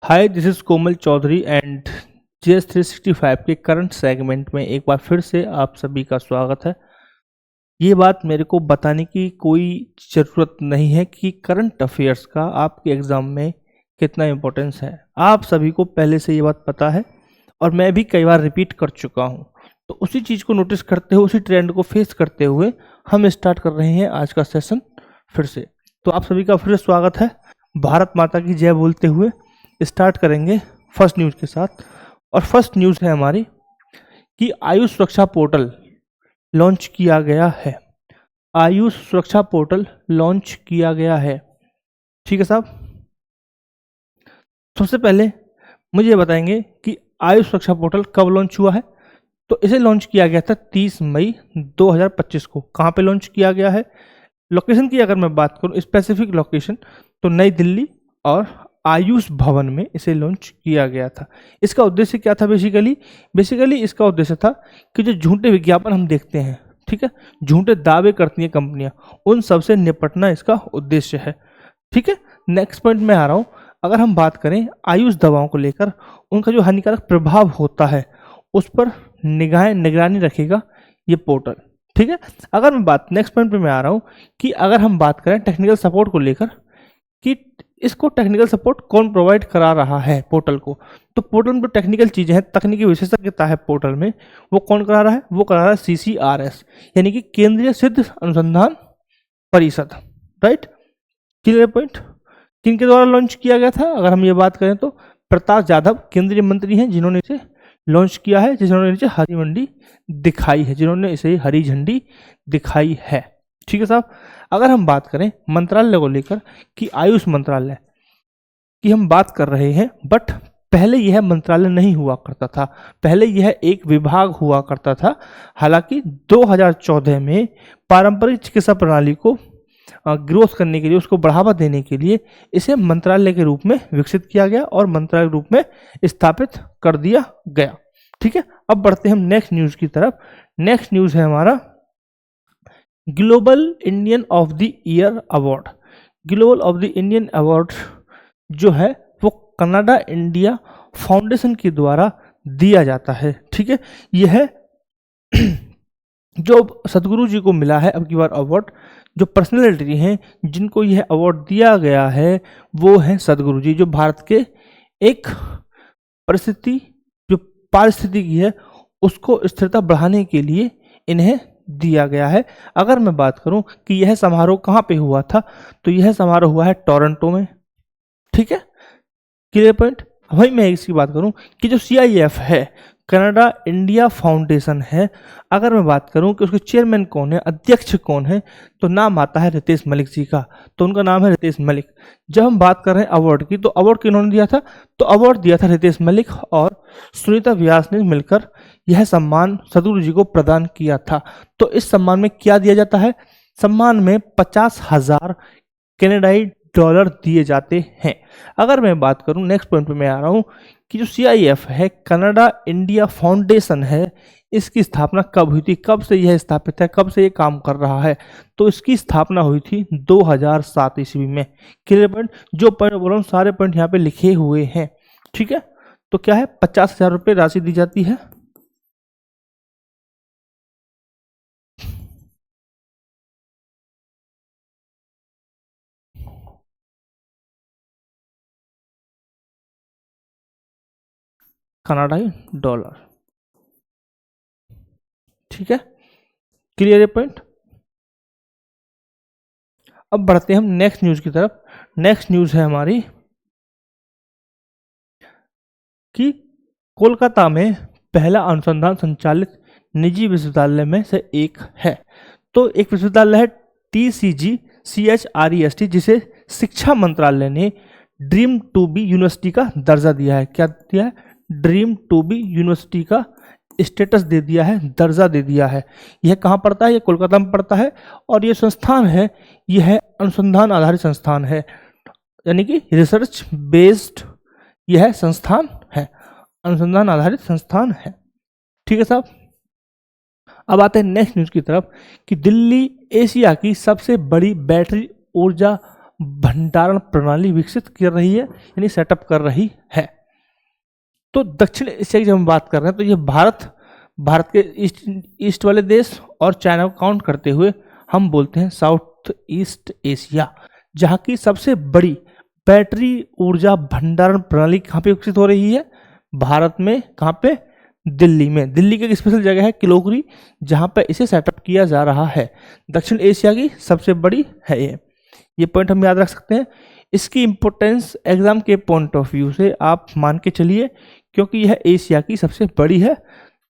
Hi, this is Komal Chaudhary and GS365 के current segment में एक बार फिर से आप सभी का स्वागत है। ये बात मेरे को बताने की कोई ज़रूरत नहीं है कि करंट अफेयर्स का आपके एग्ज़ाम में कितना इम्पोर्टेंस है। आप सभी को पहले से ये बात पता है और मैं भी कई बार रिपीट कर चुका हूँ। तो उसी चीज़ को नोटिस करते हुए, उसी ट्रेंड को फेस करते हुए हम स्टार्ट कर रहे हैं आज का सेशन फिर से। तो आप सभी का फिर से स्वागत है। भारत माता की जय बोलते हुए स्टार्ट करेंगे फर्स्ट न्यूज़ के साथ। और फर्स्ट न्यूज़ है हमारी कि आयुष सुरक्षा पोर्टल लॉन्च किया गया है। आयुष सुरक्षा पोर्टल लॉन्च किया गया है। ठीक है साहब, सबसे पहले मुझे बताएंगे कि आयुष सुरक्षा पोर्टल कब लॉन्च हुआ है। तो इसे लॉन्च किया गया था 30 मई 2025 को। कहाँ पे लॉन्च किया गया है? लोकेशन की अगर मैं बात करूँ, स्पेसिफिक लोकेशन, तो नई दिल्ली और आयुष भवन में इसे लॉन्च किया गया था। इसका उद्देश्य क्या था? बेसिकली इसका उद्देश्य था कि जो झूठे विज्ञापन हम देखते हैं, ठीक है, झूठे दावे करती हैं कंपनियां, उन सब से निपटना इसका उद्देश्य है। ठीक है, नेक्स्ट पॉइंट में आ रहा हूँ। अगर हम बात करें आयुष दवाओं को लेकर, उनका जो हानिकारक प्रभाव होता है उस पर निगरानी रखेगा ये पोर्टल। ठीक है, अगर मैं बात नेक्स्ट पॉइंट पे मैं आ रहा हूँ कि अगर हम बात करें टेक्निकल सपोर्ट को लेकर कि इसको टेक्निकल सपोर्ट कौन प्रोवाइड करा रहा है पोर्टल को, तो पोर्टल में जो टेक्निकल चीज़ें हैं, तकनीकी विशेषज्ञता है पोर्टल में, वो कौन करा रहा है? वो करा रहा है CCRS, यानी कि केंद्रीय सिद्ध अनुसंधान परिषद। Right, clear point. किनके द्वारा लॉन्च किया गया था? अगर हम ये बात करें तो प्रताप यादव केंद्रीय मंत्री हैं जिन्होंने इसे लॉन्च किया है, जिन्होंने इसे हरी मंडी दिखाई है, जिन्होंने इसे हरी झंडी दिखाई है। ठीक है साहब, अगर हम बात करें मंत्रालय को लेकर कि आयुष मंत्रालय की हम बात कर रहे हैं, बट पहले यह मंत्रालय नहीं हुआ करता था, पहले यह एक विभाग हुआ करता था। हालांकि 2014 में पारंपरिक चिकित्सा प्रणाली को ग्रोथ करने के लिए, उसको बढ़ावा देने के लिए इसे मंत्रालय के रूप में विकसित किया गया और मंत्रालय के रूप में स्थापित कर दिया गया। ठीक है, अब बढ़ते हैं हम नेक्स्ट न्यूज़ की तरफ। नेक्स्ट न्यूज़ है हमारा global Indian of the year award. Global of the Indian award जो है वो कनाडा इंडिया फाउंडेशन के द्वारा दिया जाता है। ठीक है, यह जो सदगुरु जी को मिला है अब की बार अवार्ड, जो पर्सनैलिटी हैं जिनको यह अवार्ड दिया गया है वो हैं सदगुरु जी, जो भारत के एक परिस्थिति, जो पारिस्थितिकी है उसको स्थिरता बढ़ाने के लिए इन्हें दिया गया है। अगर मैं बात करूं कि यह समारोह कहाँ पे हुआ था, तो यह समारोह हुआ है टोरंटो में। ठीक है, क्लियर पॉइंट। वहीं मैं इसकी बात करूं कि जो CIF है, कनाडा इंडिया फाउंडेशन है, अगर मैं बात करूं कि उसके चेयरमैन कौन है, अध्यक्ष कौन है, तो नाम आता है रितेश मलिक जी का। तो उनका नाम है रितेश मलिक। जब हम बात कर रहे हैं अवार्ड की, तो अवार्ड किन्होंने दिया था? तो अवार्ड दिया था रितेश मलिक और सुनीता व्यास ने मिलकर यह सम्मान सदगुरु जी को प्रदान किया था। तो इस सम्मान में क्या दिया जाता है? सम्मान में 50,000 कनाडाई डॉलर दिए जाते हैं। अगर मैं बात करूं नेक्स्ट पॉइंट पे मैं आ रहा हूं कि जो CIF है, कनाडा इंडिया फाउंडेशन है, इसकी स्थापना कब हुई थी? कब से यह स्थापित है? कब से ये काम कर रहा है? तो इसकी स्थापना हुई थी 2007 ईस्वी में। Clear point. जो पॉइंट बोल रहा हूँ सारे पॉइंट यहाँ पे लिखे हुए हैं। ठीक है, तो क्या है? 50,000 रुपये राशि दी जाती है। कनाडाई डॉलर। ठीक है, क्लियर है पॉइंट। अब बढ़ते हैं हम नेक्स्ट न्यूज की तरफ। नेक्स्ट न्यूज है हमारी कि कोलकाता में पहला अनुसंधान संचालित निजी विश्वविद्यालय में से एक है। तो एक विश्वविद्यालय है TCG CHREST, जिसे शिक्षा मंत्रालय ने ड्रीम टू बी यूनिवर्सिटी का दर्जा दिया है। क्या दिया है? ड्रीम टू बी यूनिवर्सिटी का स्टेटस दे दिया है, दर्जा दे दिया है। यह कहाँ पड़ता है? यह कोलकाता में पड़ता है। और यह संस्थान है, यह अनुसंधान आधारित संस्थान है, यानी कि रिसर्च बेस्ड यह संस्थान है, अनुसंधान आधारित संस्थान है। ठीक है साहब, अब आते हैं नेक्स्ट न्यूज की तरफ कि दिल्ली एशिया की सबसे बड़ी बैटरी ऊर्जा भंडारण प्रणाली विकसित कर रही है, यानी सेटअप कर रही है। तो दक्षिण एशिया की जब हम बात कर रहे हैं तो ये भारत के ईस्ट वाले देश और चाइना को काउंट करते हुए हम बोलते हैं साउथ ईस्ट एशिया, जहाँ की सबसे बड़ी बैटरी ऊर्जा भंडारण प्रणाली कहाँ पे विकसित हो रही है? भारत में। कहाँ पे? दिल्ली में। दिल्ली की एक स्पेशल जगह है किलोगरी, जहाँ पे इसे सेटअप किया जा रहा है। दक्षिण एशिया की सबसे बड़ी है ये पॉइंट हम याद रख सकते हैं। इसकी इम्पोर्टेंस एग्जाम के पॉइंट ऑफ व्यू से आप मान के चलिए, क्योंकि यह एशिया की सबसे बड़ी है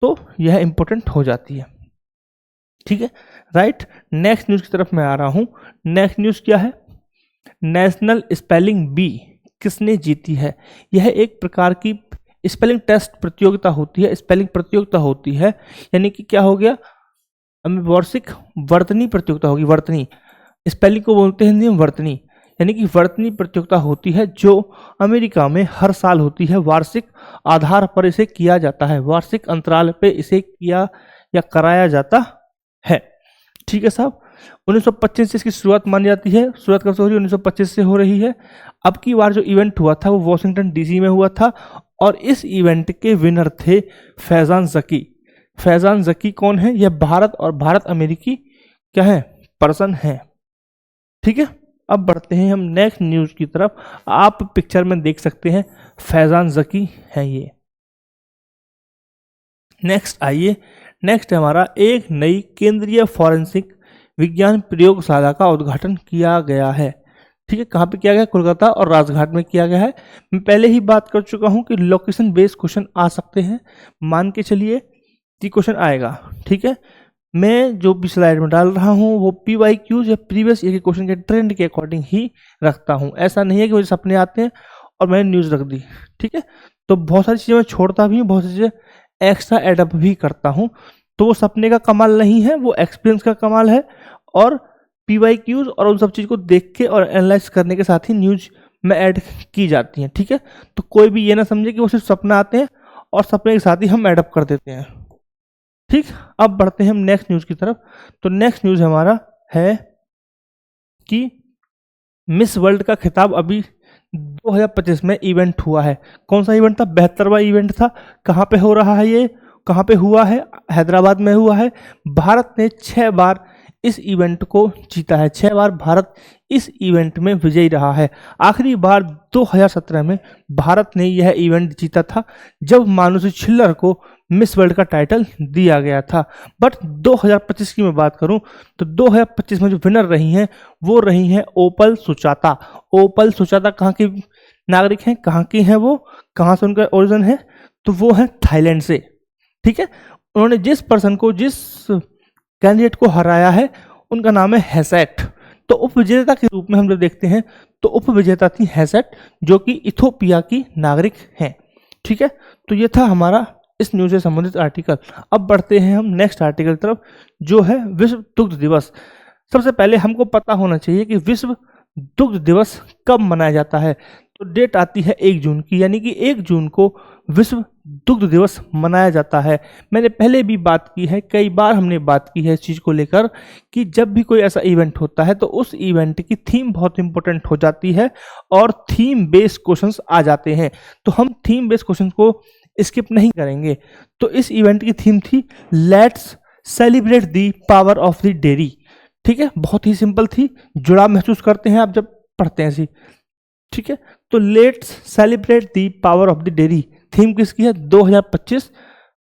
तो यह इम्पोर्टेंट हो जाती है। ठीक है, राइट। नेक्स्ट न्यूज़ की तरफ मैं आ रहा हूँ। नेक्स्ट न्यूज़ क्या है? नेशनल स्पेलिंग बी किसने जीती है? यह एक प्रकार की स्पेलिंग टेस्ट प्रतियोगिता होती है, स्पेलिंग प्रतियोगिता होती है, यानी कि क्या हो गया? वार्षिक वर्तनी प्रतियोगिता होगी। वर्तनी स्पेलिंग को बोलते हैं हिंदी में वर्तनी, यानी कि वर्तनी प्रतियोगिता होती है जो अमेरिका में हर साल होती है। वार्षिक आधार पर इसे किया जाता है, वार्षिक अंतराल पे इसे किया या कराया जाता है। ठीक है साहब। 1925 से इसकी शुरुआत मानी जाती है। शुरुआत कब से हो रही है? 1925 से हो रही है। अब की बार जो इवेंट हुआ था वो वॉशिंगटन डीसी में हुआ था और इस इवेंट के विनर थे फैजान ज़की। फैजान ज़की कौन है? यह भारत और भारत अमेरिकी क्या है? पर्सन है। ठीक है, अब बढ़ते हैं हम नेक्स्ट न्यूज़ की तरफ। आप पिक्चर में देख सकते हैं फैजान ज़की है ये। नेक्स्ट आइए, नेक्स्ट हमारा एक नई केंद्रीय फॉरेंसिक विज्ञान प्रयोगशाला का उद्घाटन किया गया है। ठीक है, कहाँ पे किया गया? कोलकाता और राजघाट में किया गया है। मैं पहले ही बात कर चुका हूँ कि लोकेशन बेस्ड क्वेश्चन आ सकते हैं, मान के चलिए कि क्वेश्चन आएगा। ठीक है, मैं जो भी स्लाइड में डाल रहा हूँ वो PYQs या प्रीवियस ईयर के क्वेश्चन के ट्रेंड के अकॉर्डिंग ही रखता हूँ। ऐसा नहीं है कि मुझे सपने आते हैं और मैंने न्यूज़ रख दी। ठीक है, तो बहुत सारी चीज़ें मैं छोड़ता भी हूँ, बहुत सी चीज़ें एक्स्ट्रा एडअप भी करता हूँ। तो वो सपने का कमाल नहीं है, वो एक्सपीरियंस का कमाल है। और PYQs और उन सब चीज़ को देख के और एनालाइज करने के साथ ही न्यूज़ में ऐड की जाती हैं। ठीक है, तो कोई भी ये ना समझे कि वो सिर्फ सपना आते हैं और सपने के साथ ही हम एडअप कर देते हैं। ठीक, अब बढ़ते हैं हम नेक्स्ट न्यूज़ की तरफ। तो नेक्स्ट न्यूज़ हमारा है कि मिस वर्ल्ड का खिताब अभी 2025 में इवेंट हुआ है। कौन सा इवेंट था? 72वां इवेंट था। कहाँ पे हो रहा है ये? कहाँ पे हुआ है? हैदराबाद में हुआ है। भारत ने 6 बार इस इवेंट को जीता है। 6 बार भारत इस इवेंट में विजयी रहा है। आखिरी बार 2017 में भारत ने यह इवेंट जीता था, जब मानुषी छिल्लर को मिस वर्ल्ड का टाइटल दिया गया था। बट 2025 की मैं बात करूं तो 2025 में जो विनर रही हैं वो रही हैं ओपल सुचाता। ओपल सुचाता कहाँ की नागरिक हैं? कहाँ की हैं वो? कहाँ से उनका ओरिजिन है? तो वो है थाईलैंड से। ठीक है, उन्होंने जिस पर्सन को, जिस कैंडिडेट को हराया है, उनका नाम है हैसेट। तो उपविजेता के रूप में हम जब देखते हैं तो उपविजेता थी हैसेट, जो कि इथोपिया की नागरिक हैं। ठीक है, तो ये था हमारा इस न्यूज़ से संबंधित आर्टिकल। अब बढ़ते हैं हम नेक्स्ट आर्टिकल की तरफ, जो है विश्व दुग्ध दिवस। सबसे पहले हमको पता होना चाहिए कि विश्व दुग्ध दिवस कब मनाया जाता है। तो डेट आती है 1 जून की, यानी कि 1 जून को विश्व दुग्ध दिवस मनाया जाता है। मैंने पहले भी बात की है, कई बार हमने बात की है इस चीज़ को लेकर कि जब भी कोई ऐसा इवेंट होता है तो उस इवेंट की थीम बहुत इंपॉर्टेंट हो जाती है और थीम बेस्ड क्वेश्चंस आ जाते हैं। तो हम थीम बेस्ड क्वेश्चंस को स्किप नहीं करेंगे। तो इस इवेंट की थीम थी let's celebrate the power of the dairy. ठीक है, बहुत ही सिंपल थी, जुड़ाव महसूस करते हैं आप जब पढ़ते हैं ऐसी। ठीक है, तो let's celebrate the power of the dairy theme किसकी है? 2025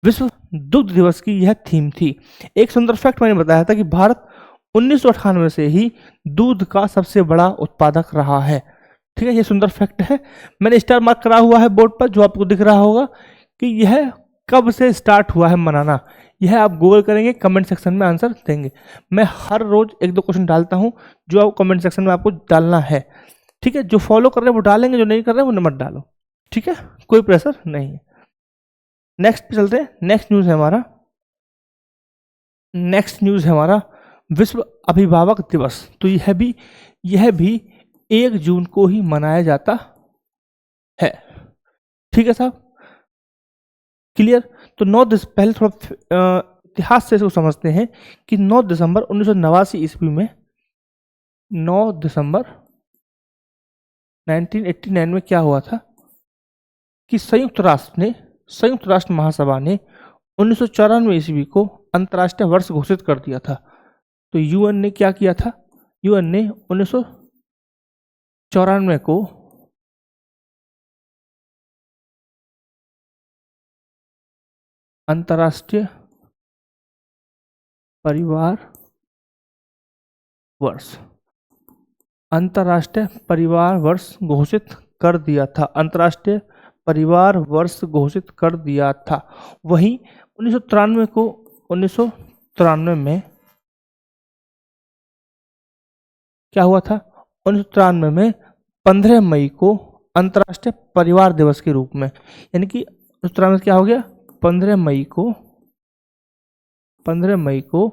विश्व दुग्ध दिवस की यह थीम थी। एक सुंदर फैक्ट मैंने बताया था कि भारत 1998 से ही दूध का सबसे बड़ा उत्पादक रहा है। ठीक है, ये सुंदर फैक्ट है। मैंने स्टार मार्क करा हुआ है बोर्ड पर, जो आपको दिख रहा होगा कि यह कब से स्टार्ट हुआ है मनाना। यह आप गूगल करेंगे, कमेंट सेक्शन में आंसर देंगे। मैं हर रोज 1-2 क्वेश्चन डालता हूं जो आप कमेंट सेक्शन में आपको डालना है। ठीक है, जो फॉलो कर रहे हैं वो डालेंगे, जो नहीं कर रहे हैं वो मत डालो। ठीक है, कोई प्रेशर नहीं है। नेक्स्ट पे चलते हैं। नेक्स्ट न्यूज़ है हमारा विश्व अभिभावक दिवस। तो यह भी 1 जून को ही मनाया जाता है। ठीक है साहब, क्लियर। तो 9 दिसंबर, पहले थोड़ा इतिहास से इसको समझते हैं कि 9 दिसंबर 1989 ईस्वी में 9 दिसंबर 1989 में क्या हुआ था कि संयुक्त राष्ट्र महासभा ने 1994 ईस्वी को अंतर्राष्ट्रीय वर्ष घोषित कर दिया था। तो यूएन ने क्या किया था, यूएन ने 1994 को अंतर्राष्ट्रीय परिवार वर्ष घोषित कर दिया था। अंतर्राष्ट्रीय परिवार वर्ष घोषित कर दिया था। वहीं 1993 में क्या हुआ था, 1993 में 15 मई को अंतर्राष्ट्रीय परिवार दिवस के रूप में, यानी कि 1993 में क्या हो गया, 15 मई को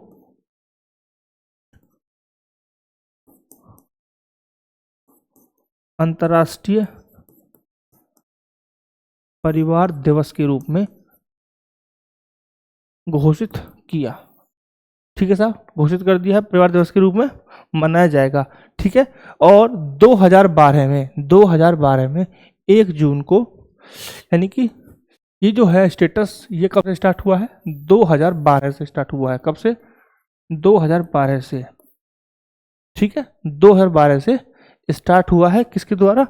अंतर्राष्ट्रीय परिवार दिवस के रूप में घोषित किया। ठीक है साहब, घोषित कर दिया है, परिवार दिवस के रूप में मनाया जाएगा। ठीक है, और 2012 में 1 जून को, यानी कि ये जो है स्टेटस, ये कब से स्टार्ट हुआ है, 2012 से स्टार्ट हुआ है। कब से, 2012 से। ठीक है, 2012 से स्टार्ट हुआ है, किसके द्वारा,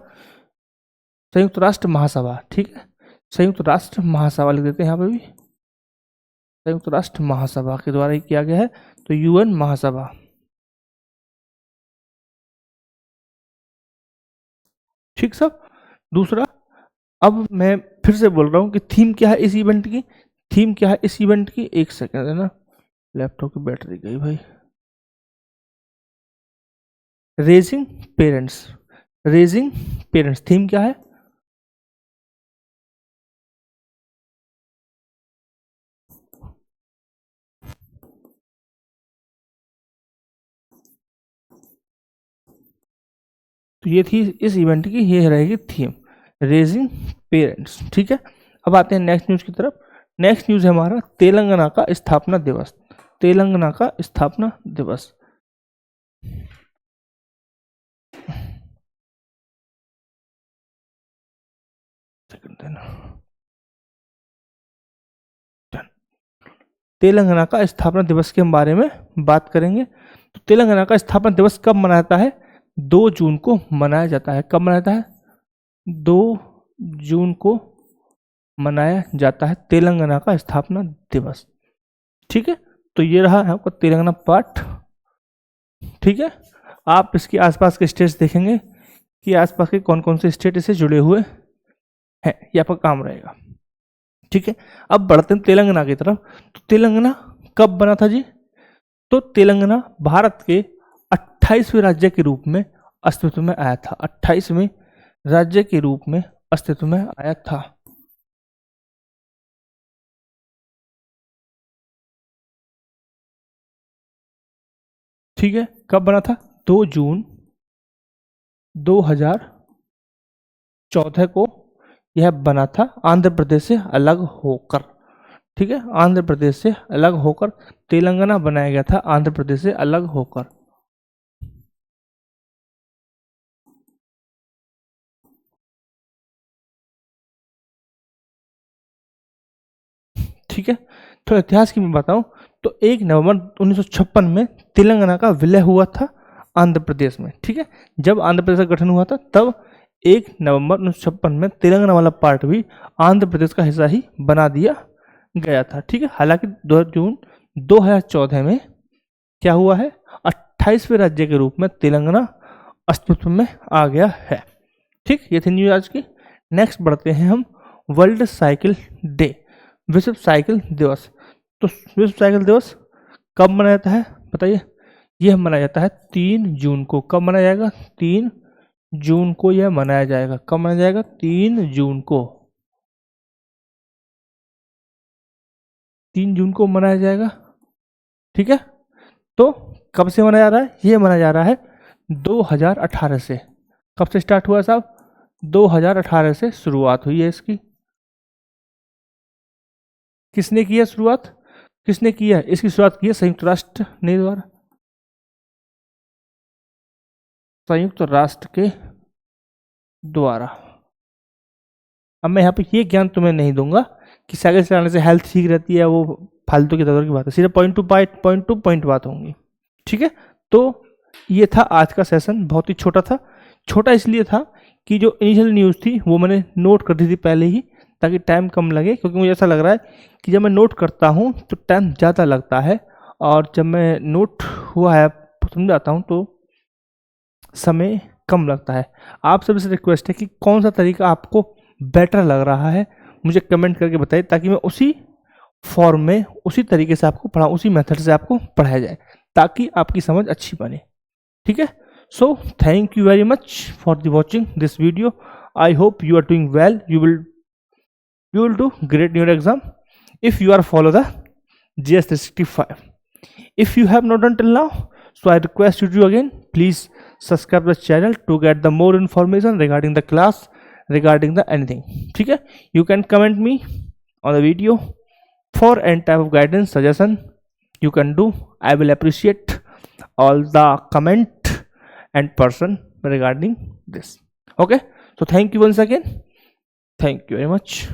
संयुक्त राष्ट्र महासभा। ठीक है, संयुक्त राष्ट्र महासभा लिख देते हैं यहाँ पे भी, संयुक्त राष्ट्र महासभा के द्वारा ही किया गया है, तो यूएन महासभा। ठीक सब। दूसरा, अब मैं फिर से बोल रहा हूँ कि थीम क्या है इस इवेंट की, थीम क्या है इस इवेंट की, एक सेकंड है ना, लैपटॉप की बैटरी गई भाई। रेजिंग पेरेंट्स थीम क्या है, तो ये थी इस इवेंट की, ये रहेगी थीम, रेजिंग पेरेंट्स। ठीक है, अब आते हैं नेक्स्ट न्यूज की तरफ। नेक्स्ट न्यूज है हमारा तेलंगाना का स्थापना दिवस। तेलंगाना का स्थापना दिवस, तेलंगाना का स्थापना दिवस के बारे में बात करेंगे। तो तेलंगाना का स्थापना दिवस कब मनाया जाता है, 2 जून को मनाया जाता है। कब मनाया जाता है, 2 जून को मनाया जाता है तेलंगाना का स्थापना दिवस। ठीक है, तो ये रहा है आपका तेलंगाना पार्ट। ठीक है, आप इसके आसपास के स्टेट्स देखेंगे कि आसपास के कौन कौन से स्टेट इससे जुड़े हुए हैं, ये आपका काम रहेगा। ठीक है, अब बढ़ते हैं तेलंगाना की तरफ। तो तेलंगाना कब बना था जी, तो तेलंगाना भारत के 28वें राज्य के रूप में अस्तित्व में आया था। 28वें राज्य के रूप में अस्तित्व में आया था। ठीक है, कब बना था, 2 जून 2014 को यह बना था, आंध्र प्रदेश से अलग होकर। ठीक है, आंध्र प्रदेश से अलग होकर तेलंगाना बनाया गया था, आंध्र प्रदेश से अलग होकर। ठीक है, तो इतिहास की मैं बताऊं तो 1 नवंबर 1956 में तेलंगाना का विलय हुआ था आंध्र प्रदेश में। ठीक है, जब आंध्र प्रदेश का गठन हुआ था तब 1 नवंबर 1956 में तेलंगाना वाला पार्ट भी आंध्र प्रदेश का हिस्सा ही बना दिया गया था। ठीक है, हालांकि 2 जून 2014 में क्या हुआ है, 28वें राज्य के रूप में तेलंगाना अस्तित्व में आ गया है। ठीक, ये थी न्यूज आज की। नेक्स्ट बढ़ते हैं हम, वर्ल्ड साइकिल डे, विश्व साइकिल दिवस। तो विश्व साइकिल दिवस कब मनाया जाता है बताइए, यह मनाया जाता है 3 जून को। कब मनाया जाएगा, 3 जून को यह मनाया जाएगा। कब मनाया जाएगा, 3 जून को, 3 जून को मनाया जाएगा। ठीक है, तो कब से मनाया जा रहा है, यह मनाया जा रहा है 2018 से। कब से स्टार्ट हुआ साहब, 2018 से शुरुआत हुई है इसकी। किसने की है शुरुआत, किसने की है इसकी शुरुआत, की है संयुक्त राष्ट्र ने द्वारा, संयुक्त राष्ट्र के द्वारा। अब मैं यहाँ पे ये ज्ञान तुम्हें नहीं दूंगा कि साइकिल चलाने से हेल्थ ठीक रहती है, वो फालतू की तरह की बात है, सीधे पॉइंट टू पॉइंट बात होंगी। ठीक है, तो ये था आज का सेशन, बहुत ही छोटा था। छोटा इसलिए था कि जो इनिशियल न्यूज़ थी वो मैंने नोट कर दी थी पहले ही, ताकि टाइम कम लगे, क्योंकि मुझे ऐसा लग रहा है कि जब मैं नोट करता हूँ तो टाइम ज़्यादा लगता है, और जब मैं नोट हुआ है समझाता हूँ तो समय कम लगता है। आप सभी से रिक्वेस्ट है कि कौन सा तरीका आपको बेटर लग रहा है मुझे कमेंट करके बताइए, ताकि मैं उसी फॉर्म में उसी तरीके से आपको पढ़ाऊँ, उसी मेथड से आपको पढ़ाया जाए, ताकि आपकी समझ अच्छी बने। ठीक है, so thank you very much for the watching this video. I hope you are doing well. You will do great in your exam if you are follow the GS 365. If you have not done till now, so I request you to again please subscribe the channel to get the more information regarding the class, regarding the anything. ठीक है, you can comment me on the video for any type of guidance suggestion you can do. I will appreciate all the comment and person regarding this. Okay, so thank you once again. Thank you very much.